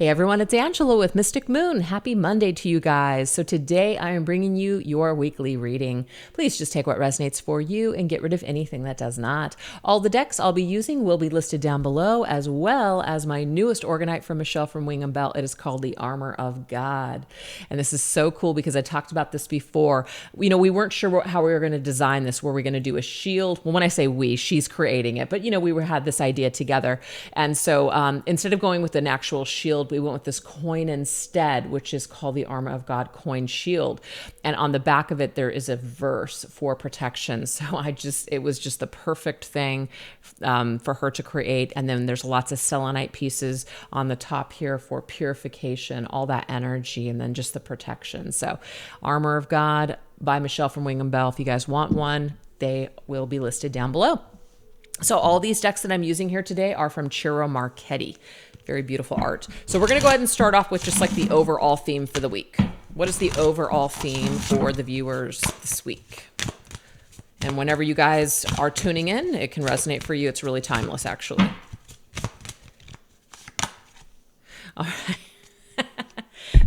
Hey everyone, it's Angela with Mystic Moon. Happy Monday to you guys. So today I am bringing you your weekly reading. Please just take what resonates for you and get rid of anything that does not. All the decks I'll be using will be listed down below, as well as my newest Organite from Michelle from Wing and Bell. It is called the Armor of God. And this is so cool because I talked about this before. We weren't sure how we were going to design this. Were we going to do a shield? Well, when I say we, she's creating it, but we had this idea together. And so instead of going with an actual shield, we went with this coin instead, which is called the Armor of God coin shield. And on the back of it, there is a verse for protection. So it was just the perfect thing for her to create. And then there's lots of selenite pieces on the top here for purification, all that energy, and then just the protection. So Armor of God by Michelle from Wing and Bell. If you guys want one, they will be listed down below. So all these decks that I'm using here today are from Ciro Marchetti. Very beautiful art. So we're going to go ahead and start off with just like the overall theme for the week. What is the overall theme for the viewers this week? And whenever you guys are tuning in, it can resonate for you. It's really timeless, actually. All right.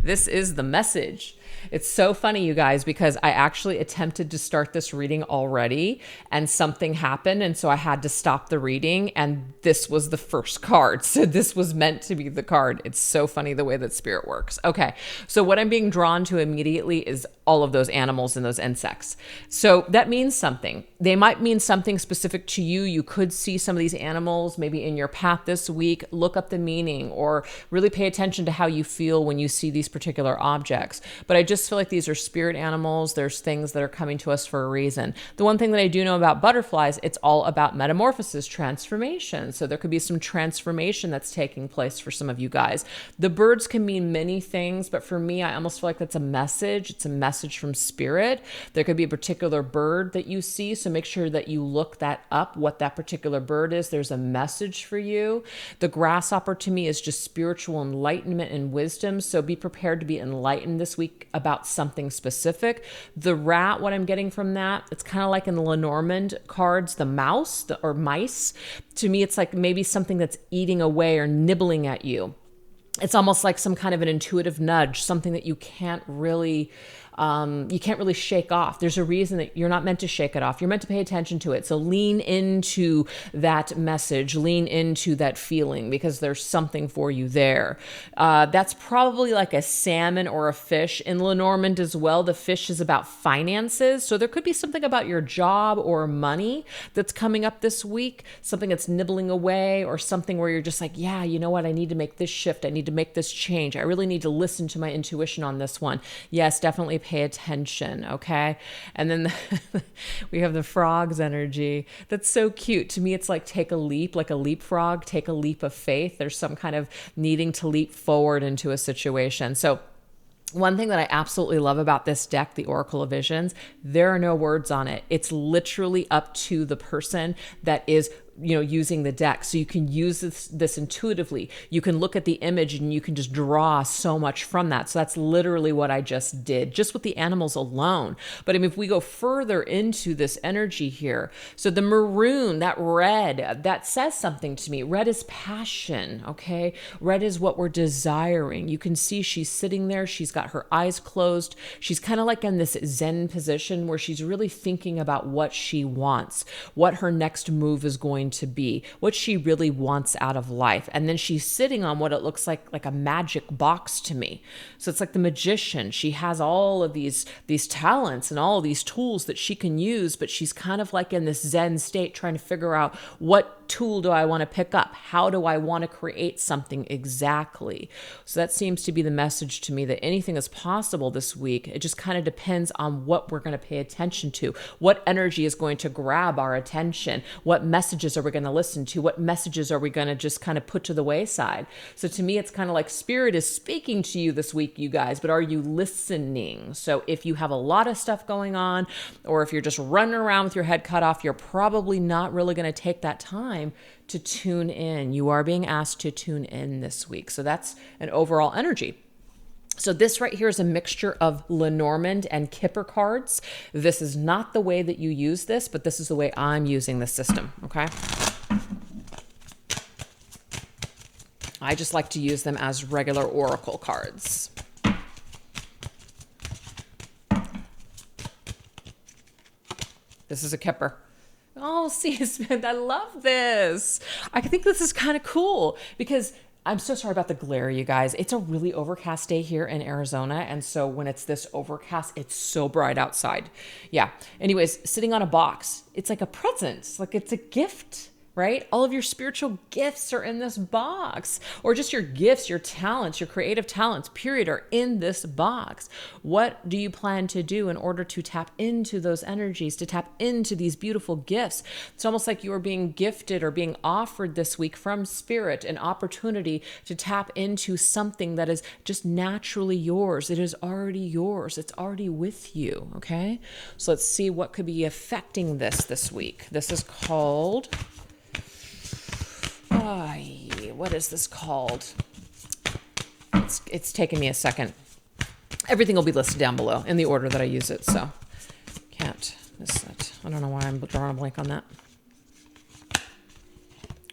This is the message. It's so funny, you guys, because I actually attempted to start this reading already and something happened. And so I had to stop the reading. And this was the first card. So this was meant to be the card. It's so funny the way that spirit works. Okay. So what I'm being drawn to immediately is all of those animals and those insects. So that means something. They might mean something specific to you. You could see some of these animals maybe in your path this week. Look up the meaning or really pay attention to how you feel when you see these particular objects. But I just feel like these are spirit animals. There's things that are coming to us for a reason. The one thing that I do know about butterflies, it's all about metamorphosis, transformation. So there could be some transformation that's taking place for some of you guys. The birds can mean many things, but for me, I almost feel like that's a message. It's a message from spirit. There could be a particular bird that you see. So make sure that you look that up, what that particular bird is. There's a message for you. The grasshopper to me is just spiritual enlightenment and wisdom. So be prepared to be enlightened this week about something specific. The rat, what I'm getting from that, it's kind of like in the Lenormand cards, the mouse or mice. To me, it's like maybe something that's eating away or nibbling at you. It's almost like some kind of an intuitive nudge, something that you can't really shake off. There's a reason that you're not meant to shake it off. You're meant to pay attention to it. So lean into that message, lean into that feeling because there's something for you there. That's probably like a salmon or a fish. In Lenormand as well, the fish is about finances. So there could be something about your job or money that's coming up this week, something that's nibbling away or something where you're just like, yeah, you know what? I need to make this shift. I need to make this change. I really need to listen to my intuition on this one. Yes, definitely pay attention, okay? And then we have the frog's energy. That's so cute. To me, it's like take a leap, like a leapfrog, take a leap of faith. There's some kind of needing to leap forward into a situation. So one thing that I absolutely love about this deck, the Oracle of Visions, there are no words on it. It's literally up to the person that is using the deck. So you can use this intuitively. You can look at the image and you can just draw so much from that. So that's literally what I just did, just with the animals alone. But I mean, if we go further into this energy here, so the maroon, that red, that says something to me. Red is passion, okay? Red is what we're desiring. You can see she's sitting there. She's got her eyes closed. She's kind of like in this Zen position where she's really thinking about what she wants, what her next move is going to be, what she really wants out of life. And then she's sitting on what it looks like a magic box to me. So it's like the magician. She has all of these talents and all of these tools that she can use, but she's kind of like in this Zen state trying to figure out what tool do I want to pick up? How do I want to create something exactly? So that seems to be the message to me, that anything is possible this week. It just kind of depends on what we're going to pay attention to. What energy is going to grab our attention? What messages are we going to listen to? What messages are we going to just kind of put to the wayside? So to me, it's kind of like spirit is speaking to you this week, you guys, but are you listening? So if you have a lot of stuff going on, or if you're just running around with your head cut off, you're probably not really going to take that time to tune in. You are being asked to tune in this week. So that's an overall energy. So this right here is a mixture of Lenormand and Kipper cards. This is not the way that you use this, but this is the way I'm using the system, okay? I just like to use them as regular oracle cards. This is a Kipper. Oh, see, I love this. I think this is kind of cool because I'm so sorry about the glare, you guys. It's a really overcast day here in Arizona. And so when it's this overcast, it's so bright outside. Yeah. Anyways, sitting on a box, it's like a present, like it's a gift. Right? All of your spiritual gifts are in this box, or just your gifts, your talents, your creative talents, period, are in this box. What do you plan to do in order to tap into those energies, to tap into these beautiful gifts? It's almost like you are being gifted or being offered this week from spirit an opportunity to tap into something that is just naturally yours. It is already yours. It's already with you. Okay. So let's see what could be affecting this week. This is called... what is this called? It's taken me a second. Everything will be listed down below in the order that I use it, so can't miss it. I don't know why I'm drawing a blank on that.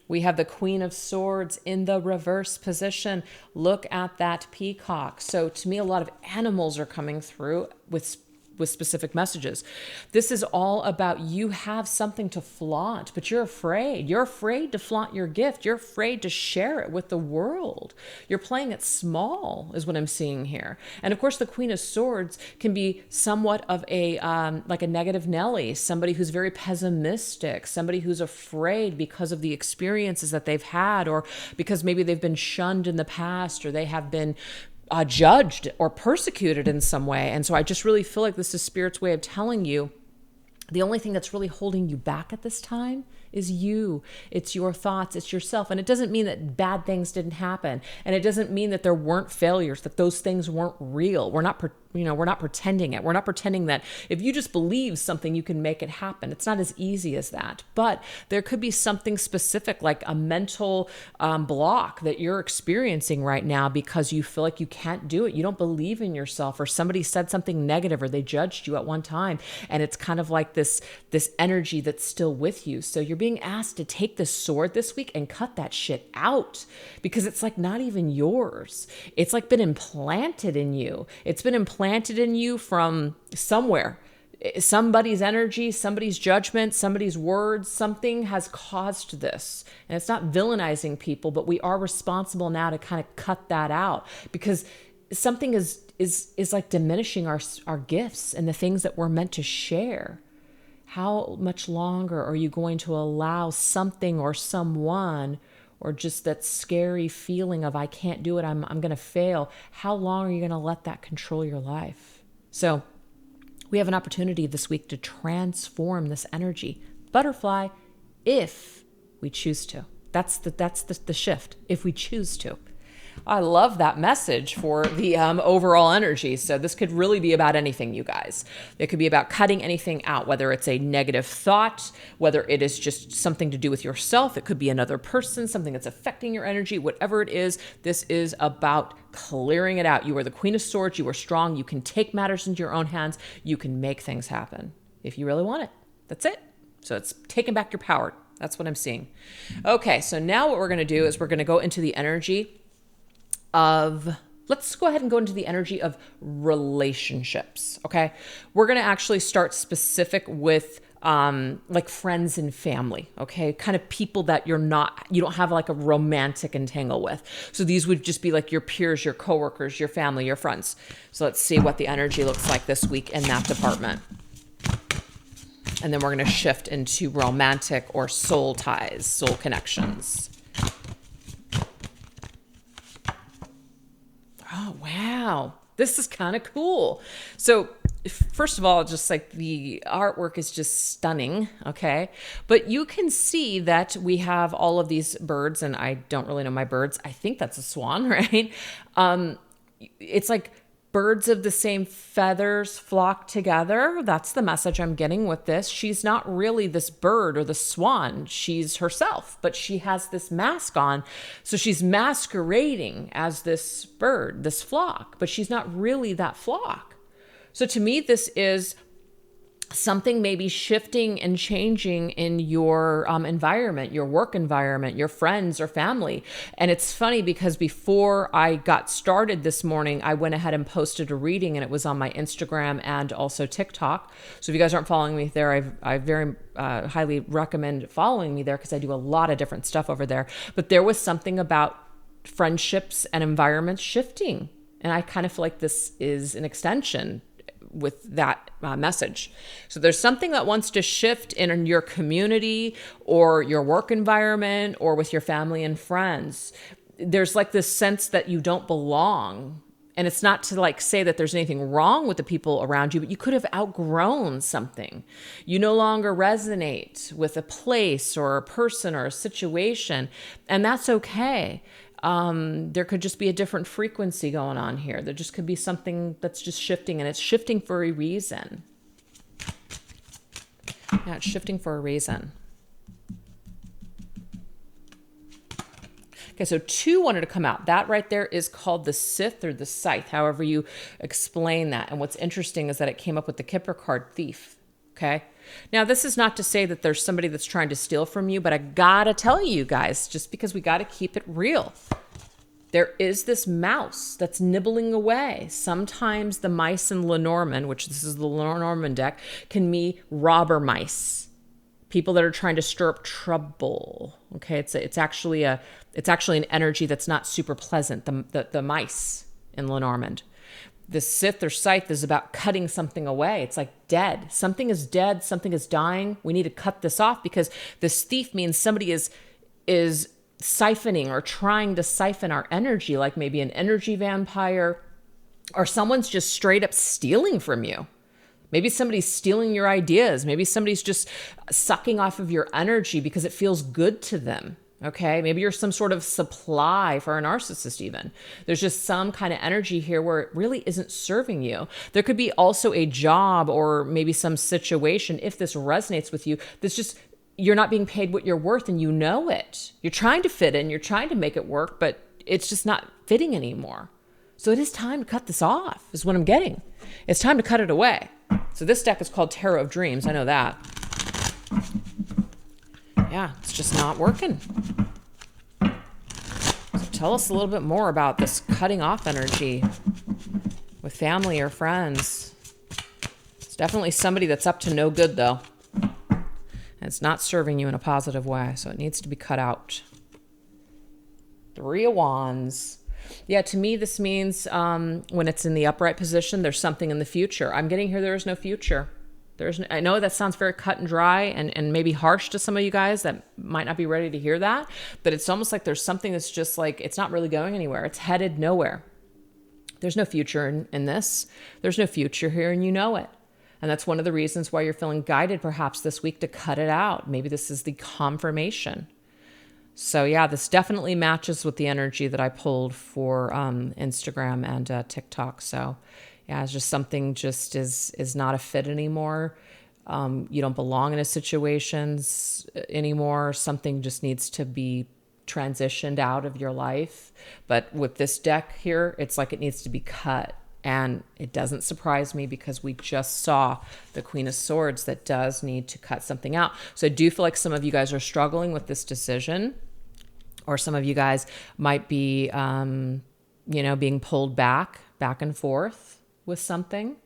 We have the Queen of Swords in the reverse position. Look at that peacock. So to me, a lot of animals are coming through with specific messages. This is all about you have something to flaunt, but you're afraid. You're afraid to flaunt your gift. You're afraid to share it with the world. You're playing it small is what I'm seeing here. And of course, the Queen of Swords can be somewhat of a like a negative Nelly, somebody who's very pessimistic, somebody who's afraid because of the experiences that they've had, or because maybe they've been shunned in the past, or they have been judged or persecuted in some way. And so I just really feel like this is Spirit's way of telling you the only thing that's really holding you back at this time is you. It's your thoughts. It's yourself. And it doesn't mean that bad things didn't happen. And it doesn't mean that there weren't failures, that those things weren't real. We're not pretending it. We're not pretending that if you just believe something, you can make it happen. It's not as easy as that. But there could be something specific, like a mental block that you're experiencing right now because you feel like you can't do it. You don't believe in yourself, or somebody said something negative, or they judged you at one time. And it's kind of like this energy that's still with you. So you're being asked to take this sword this week and cut that shit out, because it's like not even yours. It's like been implanted in you. It's been implanted in you from somewhere. Somebody's energy, somebody's judgment, somebody's words, something has caused this. And it's not villainizing people, but we are responsible now to kind of cut that out, because something is like diminishing our gifts and the things that we're meant to share. How much longer are you going to allow something or someone, or just that scary feeling of I can't do it, I'm going to fail? How long are you going to let that control your life? So we have an opportunity this week to transform this energy. Butterfly, if we choose to. That's the shift, if we choose to. I love that message for the overall energy. So this could really be about anything, you guys. It could be about cutting anything out, whether it's a negative thought, whether it is just something to do with yourself. It could be another person, something that's affecting your energy, whatever it is. This is about clearing it out. You are the Queen of Swords. You are strong. You can take matters into your own hands. You can make things happen if you really want it. That's it. So it's taking back your power. That's what I'm seeing. Okay, so now what we're going to do is we're going to go into the energy of, let's go ahead and go into the energy of relationships. Okay. We're going to actually start specific with like friends and family. Okay. Kind of people that you don't have like a romantic entangle with. So these would just be like your peers, your coworkers, your family, your friends. So let's see what the energy looks like this week in that department. And then we're going to shift into romantic or soul ties, soul connections. Oh, wow. This is kind of cool. So first of all, just like the artwork is just stunning. Okay. But you can see that we have all of these birds, and I don't really know my birds. I think that's a swan, right? It's like birds of the same feathers flock together. That's the message I'm getting with this. She's not really this bird or the swan. She's herself, but she has this mask on. So she's masquerading as this bird, this flock, but she's not really that flock. So to me, this is something may be shifting and changing in your environment, your work environment, your friends or family. And it's funny because before I got started this morning, I went ahead and posted a reading, and it was on my Instagram and also TikTok. So if you guys aren't following me there, I very highly recommend following me there, because I do a lot of different stuff over there. But there was something about friendships and environments shifting. And I kind of feel like this is an extension with that message. So there's something that wants to shift in your community or your work environment or with your family and friends. There's like this sense that you don't belong. And it's not to like say that there's anything wrong with the people around you, but you could have outgrown something. You no longer resonate with a place or a person or a situation, and that's okay. There could just be a different frequency going on here. There just could be something that's just shifting, and it's shifting for a reason. Yeah, it's shifting for a reason. Okay, so 2 wanted to come out. That right there is called the Sith or the Scythe, however you explain that. And what's interesting is that it came up with the Kipper card, Thief. Okay. Now, this is not to say that there's somebody that's trying to steal from you, but I gotta tell you guys, just because we gotta keep it real. There is this mouse that's nibbling away. Sometimes the mice in Lenormand, which this is the Lenormand deck, can be robber mice. People that are trying to stir up trouble. Okay, it's actually an energy that's not super pleasant. The mice in Lenormand. The Sith or Scythe is about cutting something away. It's like dead. Something is dead. Something is dying. We need to cut this off, because this thief means somebody is siphoning or trying to siphon our energy, like maybe an energy vampire, or someone's just straight up stealing from you. Maybe somebody's stealing your ideas. Maybe somebody's just sucking off of your energy because it feels good to them. Okay, maybe you're some sort of supply for a narcissist even. There's just some kind of energy here where it really isn't serving you. There could be also a job or maybe some situation, if this resonates with you, that's just, you're not being paid what you're worth, and you know it. You're trying to fit in, you're trying to make it work, but it's just not fitting anymore. So it is time to cut this off, is what I'm getting. It's time to cut it away. So this deck is called Tarot of Dreams. I know that. Yeah, it's just not working. So tell us a little bit more about this cutting off energy with family or friends. It's definitely somebody that's up to no good, though. And it's not serving you in a positive way, so it needs to be cut out. 3 of Wands. Yeah, to me, this means when it's in the upright position, there's something in the future. I'm getting here, there is no future. I know that sounds very cut and dry and maybe harsh to some of you guys that might not be ready to hear that, but it's almost like there's something that's just like, it's not really going anywhere. It's headed nowhere. There's no future in this. There's no future here, and you know it. And that's one of the reasons why you're feeling guided perhaps this week to cut it out. Maybe this is the confirmation. So yeah, this definitely matches with the energy that I pulled for Instagram and TikTok. So yeah, it's just something just is not a fit anymore. You don't belong in a situations anymore. Something just needs to be transitioned out of your life. But with this deck here, it's like it needs to be cut. And it doesn't surprise me, because we just saw the Queen of Swords that does need to cut something out. So I do feel like some of you guys are struggling with this decision, or some of you guys might be, being pulled back and forth with something.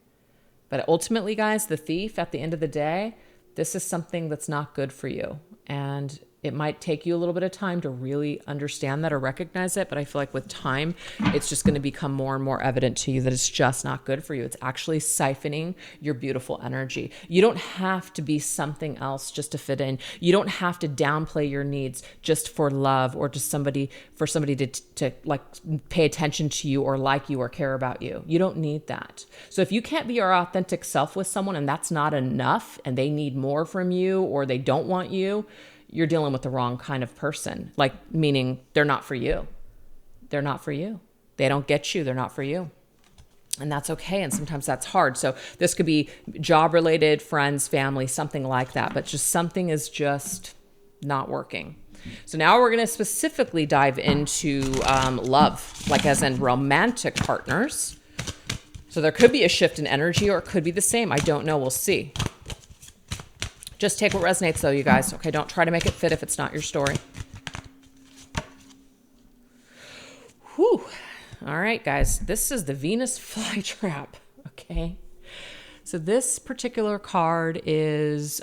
But ultimately, guys, the Thief, at the end of the day, this is something that's not good for you. And it might take you a little bit of time to really understand that or recognize it. But I feel like with time, it's just going to become more and more evident to you that it's just not good for you. It's actually siphoning your beautiful energy. You don't have to be something else just to fit in. You don't have to downplay your needs just for love, or for somebody to like pay attention to you or like you or care about you. You don't need that. So if you can't be your authentic self with someone, and that's not enough, and they need more from you, or they don't want you, you're dealing with the wrong kind of person. Like, meaning they're not for you. They're not for you. They don't get you. They're not for you. And that's okay. And sometimes that's hard. So this could be job related, friends, family, something like that. But just something is just not working. So now we're going to specifically dive into love, like as in romantic partners. So there could be a shift in energy, or it could be the same. I don't know. We'll see. Just take what resonates though, you guys. Okay, don't try to make it fit if it's not your story. Whew. All right, guys, this is the Venus flytrap. Okay. So this particular card is,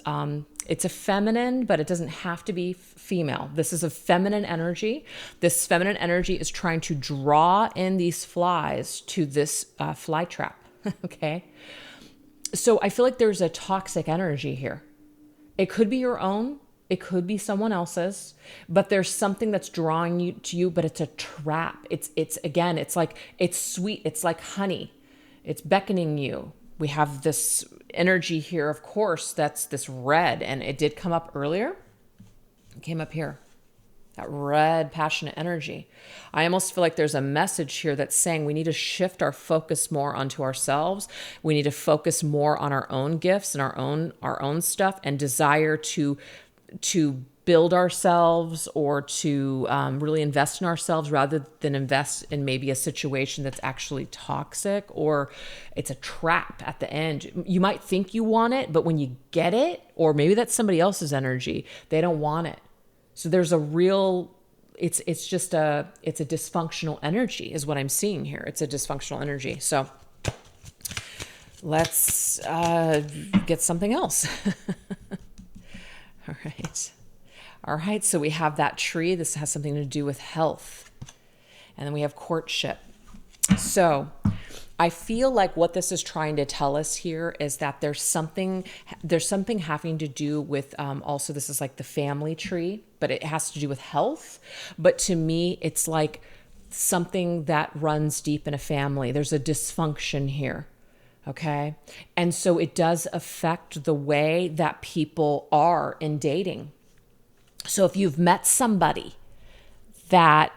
it's a feminine, but it doesn't have to be female. This is a feminine energy. This feminine energy is trying to draw in these flies to this fly trap. Okay. So I feel like there's a toxic energy here. It could be your own. It could be someone else's, but there's something that's drawing you to you, but it's a trap. It's again, it's like, it's sweet. It's like honey. It's beckoning you. We have this energy here, of course, that's this red, and it did come up earlier. It came up here, that red, passionate energy. I almost feel like there's a message here that's saying we need to shift our focus more onto ourselves. We need to focus more on our own gifts and our own stuff, and desire to build ourselves, or to really invest in ourselves, rather than invest in maybe a situation that's actually toxic, or it's a trap at the end. You might think you want it, but when you get it, or maybe that's somebody else's energy, they don't want it. So there's a real, it's a dysfunctional energy is what I'm seeing here. It's a dysfunctional energy. So let's get something else. All right. All right. So we have that tree. This has something to do with health. And then we have courtship. So I feel like what this is trying to tell us here is that there's something having to do with, also this is like the family tree, but it has to do with health. But to me, it's like something that runs deep in a family. There's a dysfunction here. Okay. And so it does affect the way that people are in dating. So if you've met somebody that,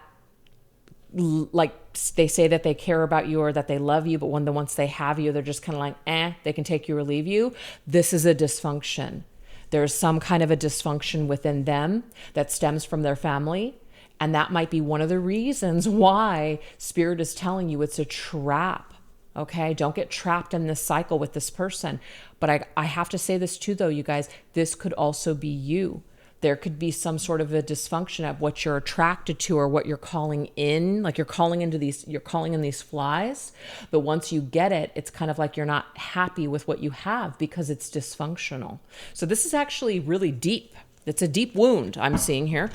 like, they say that they care about you or that they love you, but once they have you, they're just kind of like, they can take you or leave you. This is a dysfunction. There's some kind of a dysfunction within them that stems from their family. And that might be one of the reasons why Spirit is telling you it's a trap. Okay, don't get trapped in this cycle with this person. But I have to say this too, though, you guys, this could also be you. There could be some sort of a dysfunction of what you're attracted to or what you're calling in, like you're calling in these flies. But once you get it, it's kind of like you're not happy with what you have because it's dysfunctional. So this is actually really deep. It's a deep wound I'm seeing here.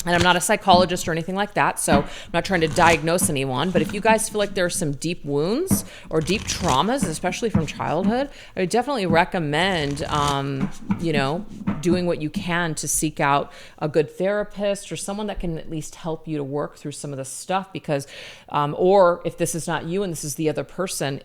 And I'm not a psychologist or anything like that, so I'm not trying to diagnose anyone. But if you guys feel like there are some deep wounds or deep traumas, especially from childhood, I would definitely recommend, doing what you can to seek out a good therapist or someone that can at least help you to work through some of this stuff. Because, or if this is not you and this is the other person,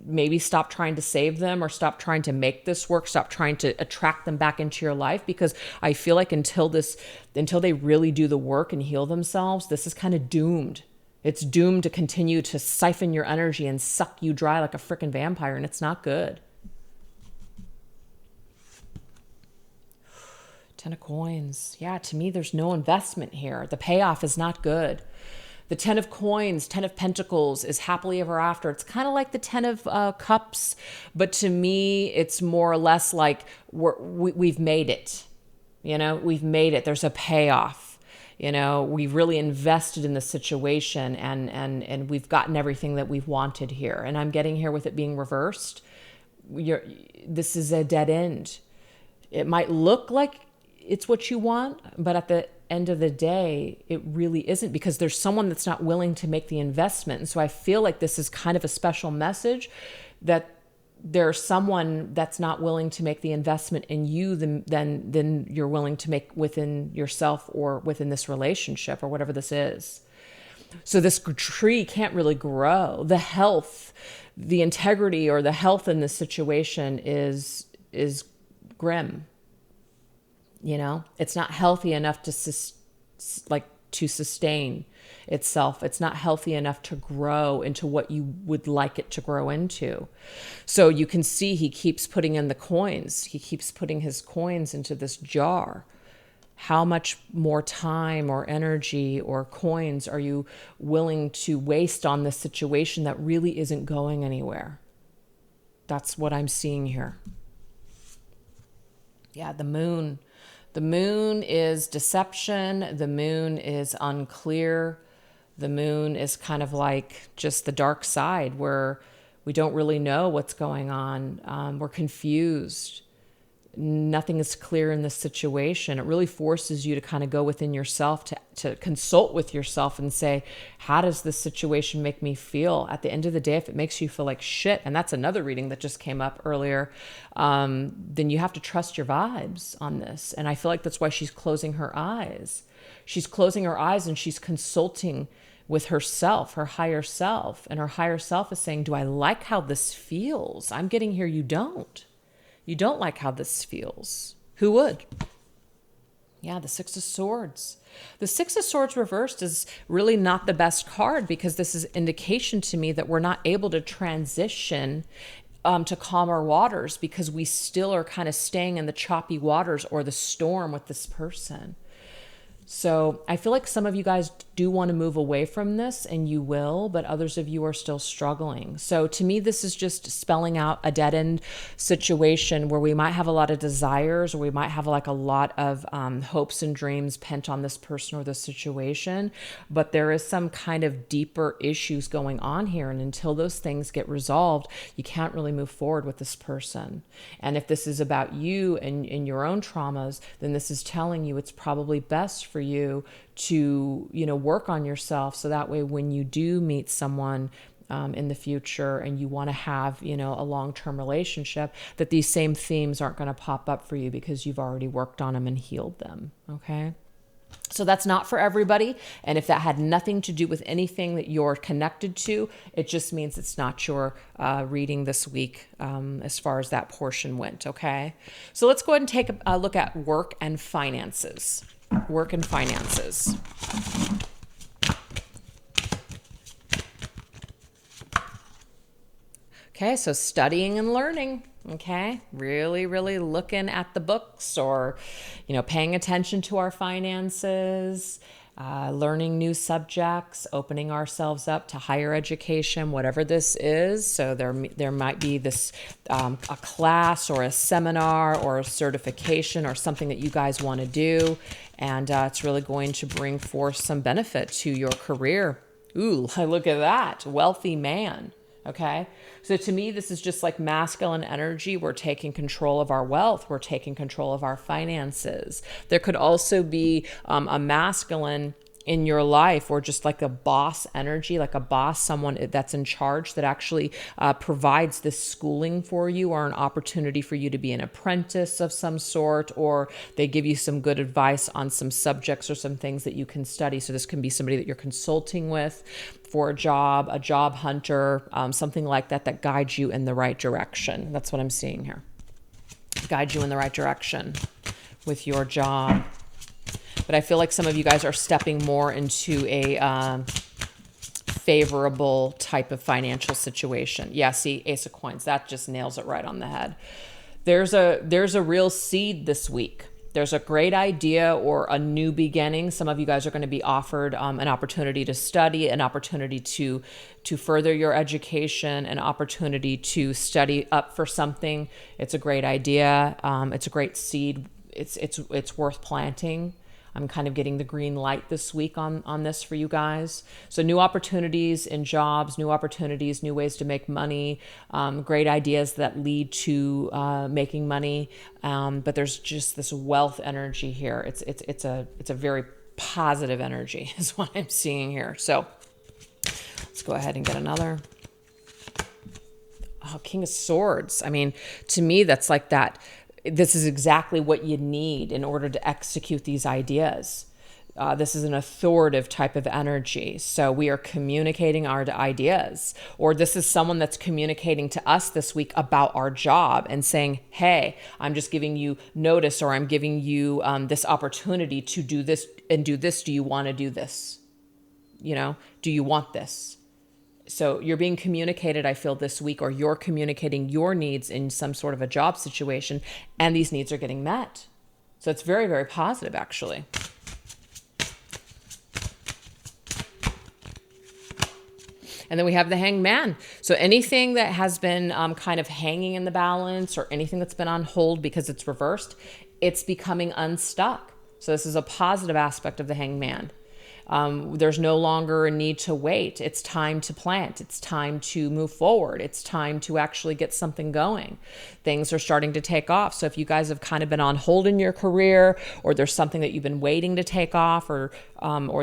maybe stop trying to save them or stop trying to make this work. Stop trying to attract them back into your life, because I feel like until they really do the work and heal themselves, this is kind of doomed. It's doomed to continue to siphon your energy and suck you dry like a freaking vampire, and it's not good. 10 of coins. Yeah, to me, there's no investment here. The payoff is not good. The 10 of coins, 10 of pentacles is happily ever after. It's kind of like the 10 of cups, but to me, it's more or less like we've made it. We've made it. There's a payoff. We've really invested in the situation, and we've gotten everything that we've wanted here. And I'm getting here with it being reversed. This is a dead end. It might look like it's what you want, but at the end of the day, it really isn't, because there's someone that's not willing to make the investment. And so I feel like this is kind of a special message that there's someone that's not willing to make the investment in you than you're willing to make within yourself or within this relationship or whatever this is. So this tree can't really grow. The health, the integrity or the health in this situation is grim. It's not healthy enough to sustain itself. It's not healthy enough to grow into what you would like it to grow into. So you can see he keeps putting in the coins. He keeps putting his coins into this jar. How much more time or energy or coins are you willing to waste on this situation that really isn't going anywhere? That's what I'm seeing here. Yeah, the moon. The moon is deception. The moon is unclear. The moon is kind of like just the dark side where we don't really know what's going on. We're confused. Nothing is clear in this situation. It really forces you to kind of go within yourself, to consult with yourself and say, how does this situation make me feel? At the end of the day, if it makes you feel like shit, and that's another reading that just came up earlier, then you have to trust your vibes on this. And I feel like that's why she's closing her eyes. She's closing her eyes and she's consulting with herself, her higher self. And her higher self is saying, do I like how this feels? I'm getting here, you don't. You don't like how this feels. Who would? Yeah, the Six of Swords. The Six of Swords reversed is really not the best card because this is indication to me that we're not able to transition to calmer waters because we still are kind of staying in the choppy waters or the storm with this person. So I feel like some of you guys do want to move away from this, and you will, but others of you are still struggling. So to me, this is just spelling out a dead end situation where we might have a lot of desires, or we might have like a lot of hopes and dreams pent on this person or this situation, but there is some kind of deeper issues going on here. And until those things get resolved, you can't really move forward with this person. And if this is about you and your own traumas, then this is telling you it's probably best for you to, work on yourself. So that way, when you do meet someone in the future and you want to have, a long-term relationship, that these same themes aren't going to pop up for you because you've already worked on them and healed them. Okay. So that's not for everybody. And if that had nothing to do with anything that you're connected to, it just means it's not your reading this week as far as that portion went. Okay. So let's go ahead and take a look at work and finances. Work and finances. Okay, so studying and learning. Okay, really, really looking at the books, or, paying attention to our finances, learning new subjects, opening ourselves up to higher education, whatever this is. So there might be this a class or a seminar or a certification or something that you guys want to do, and it's really going to bring forth some benefit to your career. Ooh, look at that, wealthy man. Okay. So to me, this is just like masculine energy. We're taking control of our wealth. We're taking control of our finances. There could also be a masculine in your life, or just like a boss energy, like a boss, someone that's in charge that actually provides this schooling for you, or an opportunity for you to be an apprentice of some sort, or they give you some good advice on some subjects or some things that you can study. So this can be somebody that you're consulting with for a job hunter, something like that guides you in the right direction. That's what I'm seeing here. Guide you in the right direction with your job. But I feel like some of you guys are stepping more into a favorable type of financial situation. Yeah, see, Ace of Coins, that just nails it right on the head. There's a real seed this week. There's a great idea or a new beginning. Some of you guys are going to be offered an opportunity to study, an opportunity to further your education, an opportunity to study up for something. It's a great idea. It's a great seed. It's worth planting. I'm kind of getting the green light this week on this for you guys. So new opportunities in jobs, new opportunities, new ways to make money, great ideas that lead to making money. But there's just this wealth energy here. It's a very positive energy is what I'm seeing here. So let's go ahead and get another. Oh, King of Swords. I mean, to me, that's like that. This is exactly what you need in order to execute these ideas. This is an authoritative type of energy. So we are communicating our ideas, or this is someone that's communicating to us this week about our job and saying, hey, I'm just giving you notice, or I'm giving you this opportunity to do this and do this. Do you want to do this? Do you want this? So you're being communicated, I feel, this week, or you're communicating your needs in some sort of a job situation, and these needs are getting met. So it's very, very positive, actually. And then we have the Hanged Man. So anything that has been kind of hanging in the balance, or anything that's been on hold because it's reversed, it's becoming unstuck. So this is a positive aspect of the Hanged Man. There's no longer a need to wait. It's time to plant. It's time to move forward. It's time to actually get something going. Things are starting to take off. So if you guys have kind of been on hold in your career, or there's something that you've been waiting to take off, or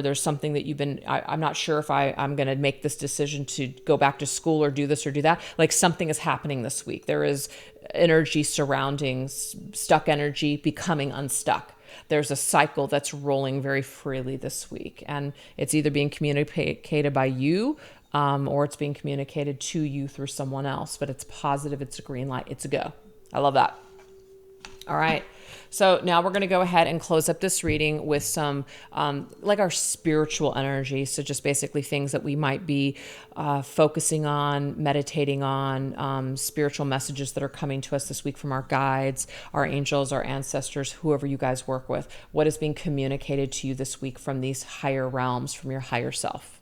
there's something that you've been, I'm not sure if I'm going to make this decision to go back to school or do this or do that. Like, something is happening this week. There is energy surrounding stuck energy becoming unstuck. There's a cycle that's rolling very freely this week, and it's either being communicated by you, or it's being communicated to you through someone else, but it's positive. It's a green light. It's a go. I love that. All right. So now we're going to go ahead and close up this reading with some, like, our spiritual energy. So just basically things that we might be focusing on, meditating on, spiritual messages that are coming to us this week from our guides, our angels, our ancestors, whoever you guys work with. What is being communicated to you this week from these higher realms, from your higher self?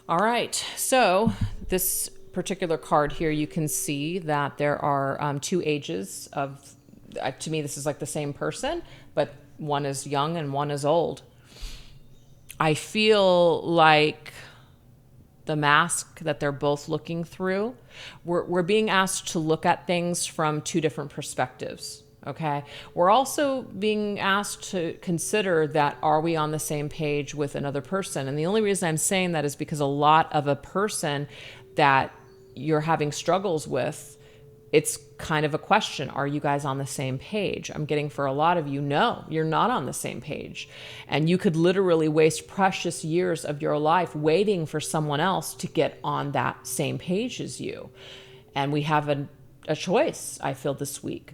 All right, so this particular card here, you can see that there are two ages of, to me, this is like the same person, but one is young and one is old. I feel like the mask that they're both looking through, we're being asked to look at things from two different perspectives. Okay. We're also being asked to consider that, are we on the same page with another person? And the only reason I'm saying that is because a lot of a person that you're having struggles with, it's kind of a question. Are you guys on the same page? I'm getting, for a lot of you, no, you're not on the same page. And you could literally waste precious years of your life waiting for someone else to get on that same page as you. And we have a choice, I feel, this week.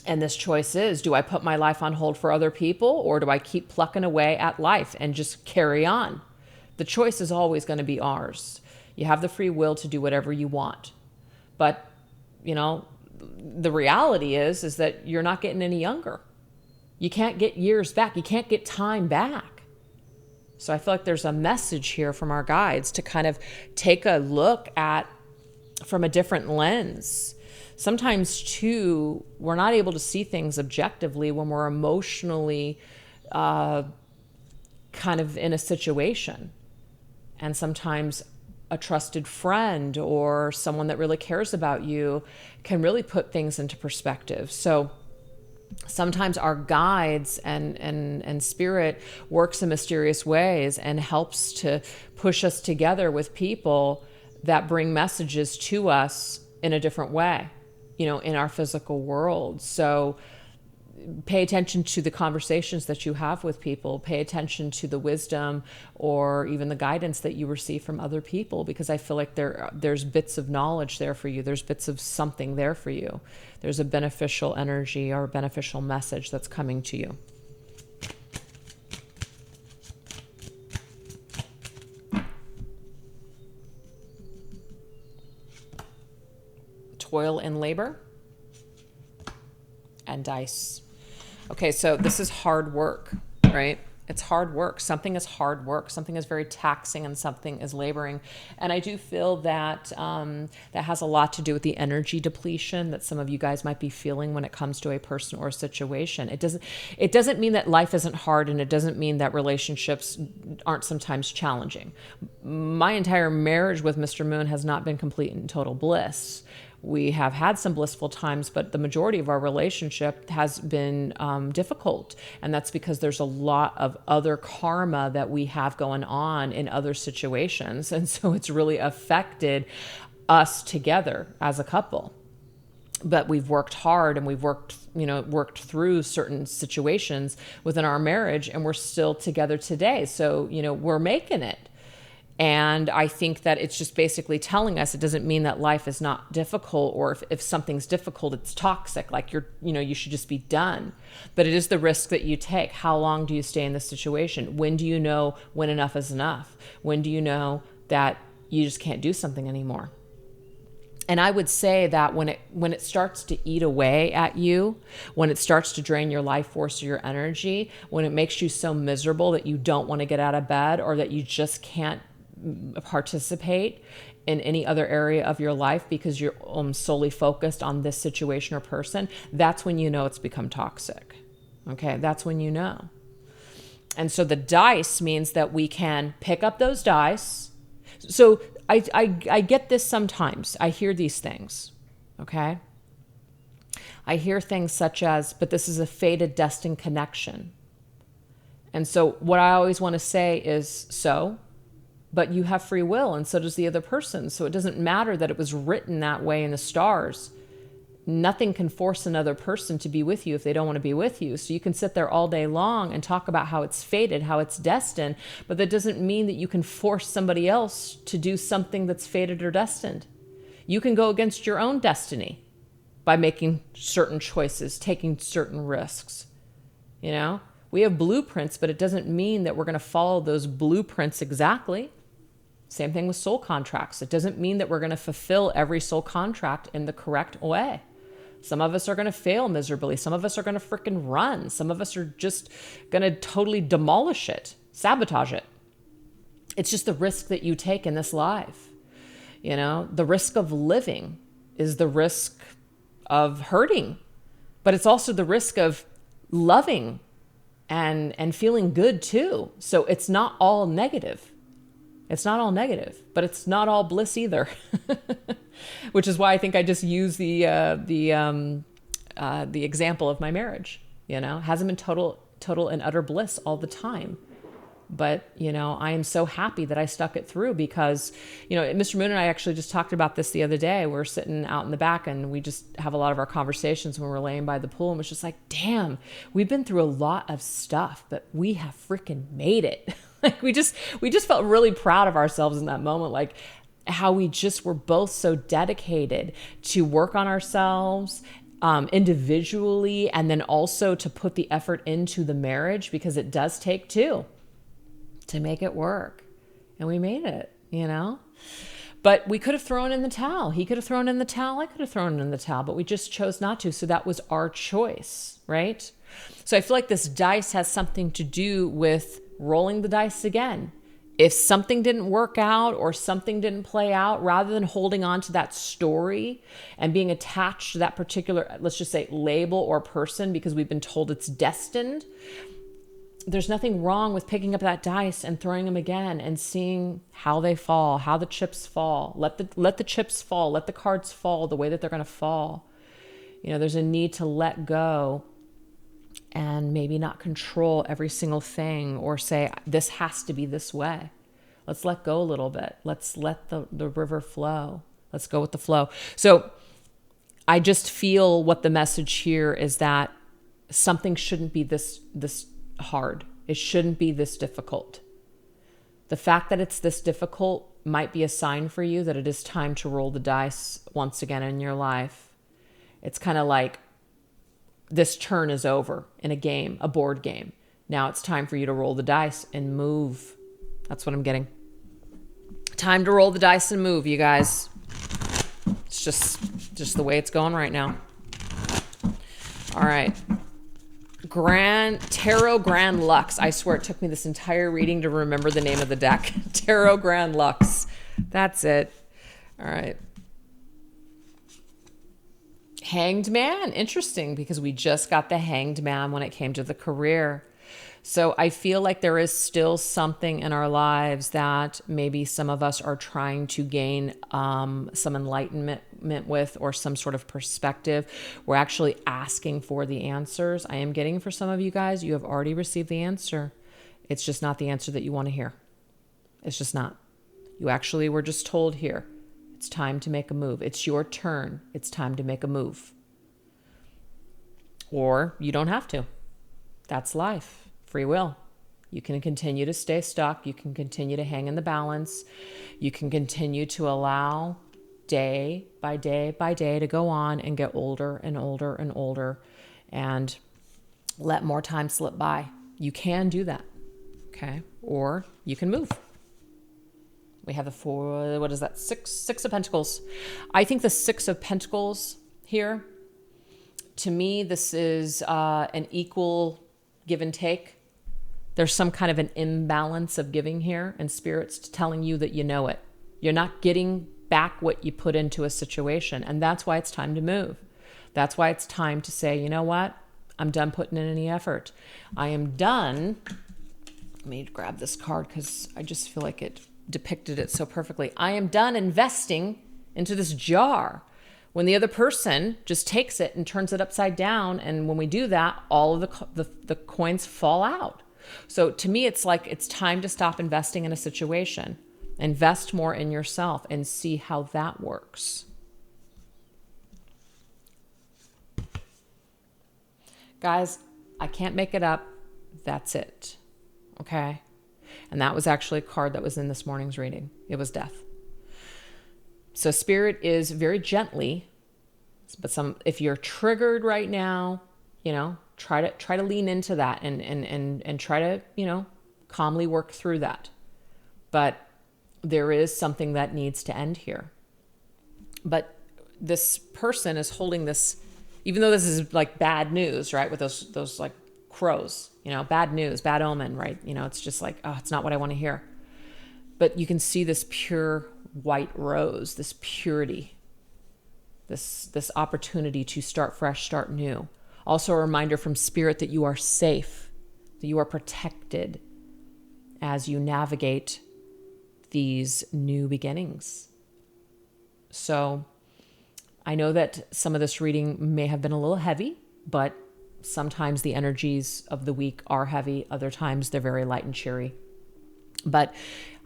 And this choice is, do I put my life on hold for other people, or do I keep plucking away at life and just carry on? The choice is always going to be ours. You have the free will to do whatever you want. But, you know, the reality is that you're not getting any younger. You can't get years back. You can't get time back. So I feel like there's a message here from our guides to kind of take a look at from a different lens. Sometimes, too, we're not able to see things objectively when we're emotionally kind of in a situation. And sometimes a trusted friend or someone that really cares about you can really put things into perspective. So sometimes our guides and spirit works in mysterious ways and helps to push us together with people that bring messages to us in a different way, you know, in our physical world. So pay attention to the conversations that you have with people. Pay attention to the wisdom or even the guidance that you receive from other people, because I feel like there's bits of knowledge there for you. There's bits of something there for you. There's a beneficial energy or a beneficial message that's coming to you. Toil and labor and dice. Okay, so this is hard work, right? It's hard work. Something is hard work. Something is very taxing and something is laboring. And I do feel that that has a lot to do with the energy depletion that some of you guys might be feeling when it comes to a person or a situation. It doesn't mean that life isn't hard, and it doesn't mean that relationships aren't sometimes challenging. My entire marriage with Mr. Moon has not been complete and total bliss. We have had some blissful times, but the majority of our relationship has been difficult. And that's because there's a lot of other karma that we have going on in other situations. And so it's really affected us together as a couple. But we've worked hard and we've worked through certain situations within our marriage, and we're still together today. So, we're making it. And I think that it's just basically telling us it doesn't mean that life is not difficult, or if something's difficult, it's toxic, like you should just be done. But it is the risk that you take. How long do you stay in this situation? When do you know when enough is enough? When do you know that you just can't do something anymore? And I would say that when it starts to eat away at you, when it starts to drain your life force or your energy, when it makes you so miserable that you don't want to get out of bed, or that you just can't participate in any other area of your life because you're solely focused on this situation or person, that's when you know it's become toxic. Okay, that's when you know. And so the dice means that we can pick up those dice. So I get this sometimes. I hear these things, okay? I hear things such as, but this is a fated, destined connection. And so what I always want to say is, but you have free will and so does the other person. So it doesn't matter that it was written that way in the stars. Nothing can force another person to be with you if they don't want to be with you. So you can sit there all day long and talk about how it's fated, how it's destined, but that doesn't mean that you can force somebody else to do something that's fated or destined. You can go against your own destiny by making certain choices, taking certain risks. You know, we have blueprints, but it doesn't mean that we're going to follow those blueprints exactly. Same thing with soul contracts. It doesn't mean that we're going to fulfill every soul contract in the correct way. Some of us are going to fail miserably. Some of us are going to freaking run. Some of us are just going to totally demolish it, sabotage it. It's just the risk that you take in this life. You know, the risk of living is the risk of hurting, but it's also the risk of loving and feeling good too. So it's not all negative. It's not all negative, but it's not all bliss either, which is why I think I just use the example of my marriage. You know, hasn't been total and utter bliss all the time, but you know, I am so happy that I stuck it through because, you know, Mr. Moon and I actually just talked about this the other day. We're sitting out in the back and we just have a lot of our conversations when we're laying by the pool, and it's just like, damn, we've been through a lot of stuff, but we have freaking made it. Like we just felt really proud of ourselves in that moment, like how we just were both so dedicated to work on ourselves individually, and then also to put the effort into the marriage, because it does take two to make it work. And we made it, you know? But we could have thrown in the towel. He could have thrown in the towel. I could have thrown in the towel, but we just chose not to. So that was our choice, right? So I feel like this dice has something to do with rolling the dice again. If something didn't work out or something didn't play out, rather than holding on to that story and being attached to that particular, let's just say, label or person because we've been told it's destined, there's nothing wrong with picking up that dice and throwing them again and seeing how they fall, how the chips fall. Let the chips fall, let the cards fall the way that they're going to fall. You know, there's a need to let go and maybe not control every single thing or say, this has to be this way. Let's let go a little bit. Let's let the river flow. Let's go with the flow. So I just feel what the message here is, that something shouldn't be this hard. It shouldn't be this difficult. The fact that it's this difficult might be a sign for you that it is time to roll the dice once again in your life. It's kind of like this turn is over in a game, a board game. Now it's time for you to roll the dice and move. That's what I'm getting. Time to roll the dice and move, you guys. It's just the way it's going right now. All right. Tarot Grand Lux. I swear it took me this entire reading to remember the name of the deck. Tarot Grand Lux. That's it. All right. Hanged Man. Interesting, because we just got the Hanged Man when it came to the career. So I feel like there is still something in our lives that maybe some of us are trying to gain some enlightenment with, or some sort of perspective. We're actually asking for the answers. I am getting, for some of you guys, you have already received the answer. It's just not the answer that you want to hear. It's just not. You actually were just told here, it's time to make a move. It's your turn. It's time to make a move. Or you don't have to. That's life. Free will. You can continue to stay stuck. You can continue to hang in the balance. You can continue to allow day by day by day to go on and get older and older and older and let more time slip by. You can do that. Okay. Or you can move. We have the four, what is that? Six of Pentacles. I think the Six of Pentacles here, to me, this is an equal give and take. There's some kind of an imbalance of giving here, and Spirit's telling you that you know it. You're not getting back what you put into a situation, and that's why it's time to move. That's why it's time to say, you know what? I'm done putting in any effort. I am done. Let me grab this card because I just feel like it depicted it so perfectly. I am done investing into this jar. When the other person just takes it and turns it upside down, and when we do that, all of the coins fall out. So to me, it's like it's time to stop investing in a situation. Invest more in yourself and see how that works. Guys, I can't make it up. That's it. Okay? And that was actually a card that was in this morning's reading. It was death. So Spirit is very gently, but if you're triggered right now, try to lean into that and try to, calmly work through that. But there is something that needs to end here. But this person is holding this, even though this is like bad news, right? With those like crows, bad news, bad omen, right? It's just like, oh, it's not what I want to hear. But you can see this pure white rose, this purity, this opportunity to start fresh, start new. Also a reminder from Spirit that you are safe, that you are protected as you navigate these new beginnings. So I know that some of this reading may have been a little heavy, but sometimes the energies of the week are heavy. Other times they're very light and cheery. But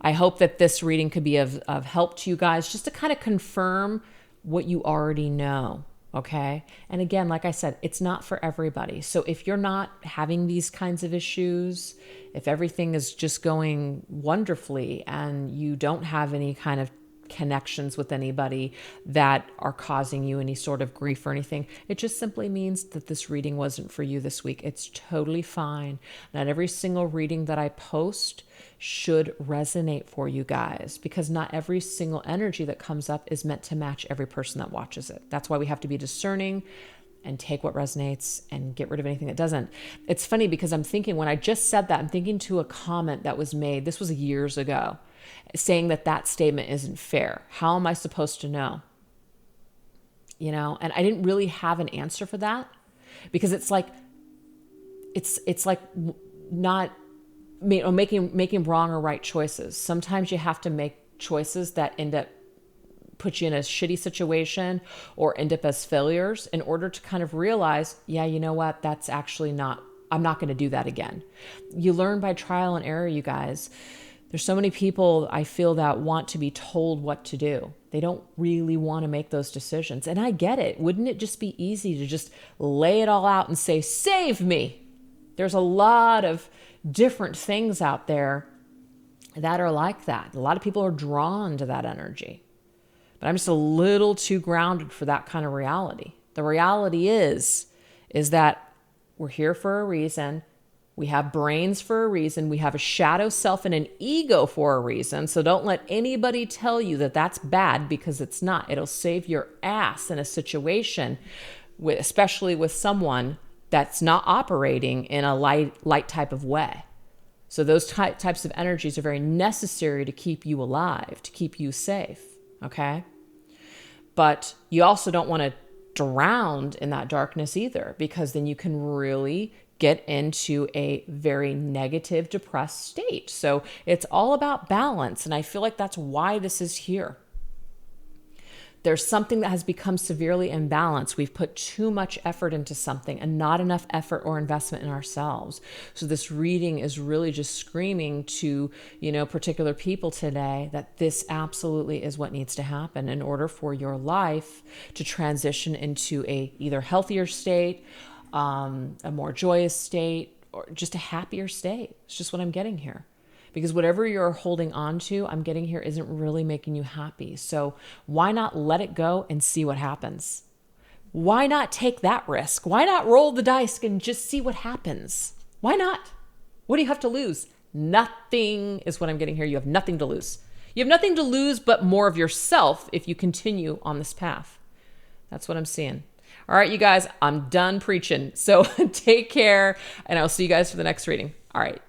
I hope that this reading could be of help to you guys, just to kind of confirm what you already know, okay? And again, like I said, it's not for everybody. So if you're not having these kinds of issues, if everything is just going wonderfully and you don't have any kind of connections with anybody that are causing you any sort of grief or anything, it just simply means that this reading wasn't for you this week. It's totally fine. Not every single reading that I post should resonate for you guys, because not every single energy that comes up is meant to match every person that watches it. That's why we have to be discerning and take what resonates and get rid of anything that doesn't. It's funny because I'm thinking, when I just said that, I'm thinking to a comment that was made, this was years ago, saying that statement isn't fair. How am I supposed to know? And I didn't really have an answer for that, because it's like not making wrong or right choices. Sometimes you have to make choices that end up put you in a shitty situation or end up as failures in order to kind of realize, yeah, you know what? That's actually I'm not going to do that again. You learn by trial and error, you guys. There's so many people I feel that want to be told what to do. They don't really want to make those decisions. And I get it. Wouldn't it just be easy to just lay it all out and say, save me? There's a lot of different things out there that are like that. A lot of people are drawn to that energy. But I'm just a little too grounded for that kind of reality. The reality is that we're here for a reason. We have brains for a reason. We have a shadow self and an ego for a reason. So don't let anybody tell you that that's bad, because it's not. It'll save your ass in a situation, especially with someone that's not operating in a light type of way. So those types of energies are very necessary to keep you alive, to keep you safe, okay? But you also don't want to drown in that darkness either, because then you can really get into a very negative, depressed state. So it's all about balance. And I feel like that's why this is here. There's something that has become severely imbalanced. We've put too much effort into something and not enough effort or investment in ourselves. So this reading is really just screaming to, particular people today that this absolutely is what needs to happen in order for your life to transition into a either healthier state, a more joyous state, or just a happier state. It's just what I'm getting here. Because whatever you're holding on to, I'm getting here, isn't really making you happy. So why not let it go and see what happens? Why not take that risk? Why not roll the dice and just see what happens? Why not? What do you have to lose? Nothing is what I'm getting here. You have nothing to lose. You have nothing to lose but more of yourself if you continue on this path. That's what I'm seeing. All right, you guys, I'm done preaching. So take care, and I'll see you guys for the next reading. All right.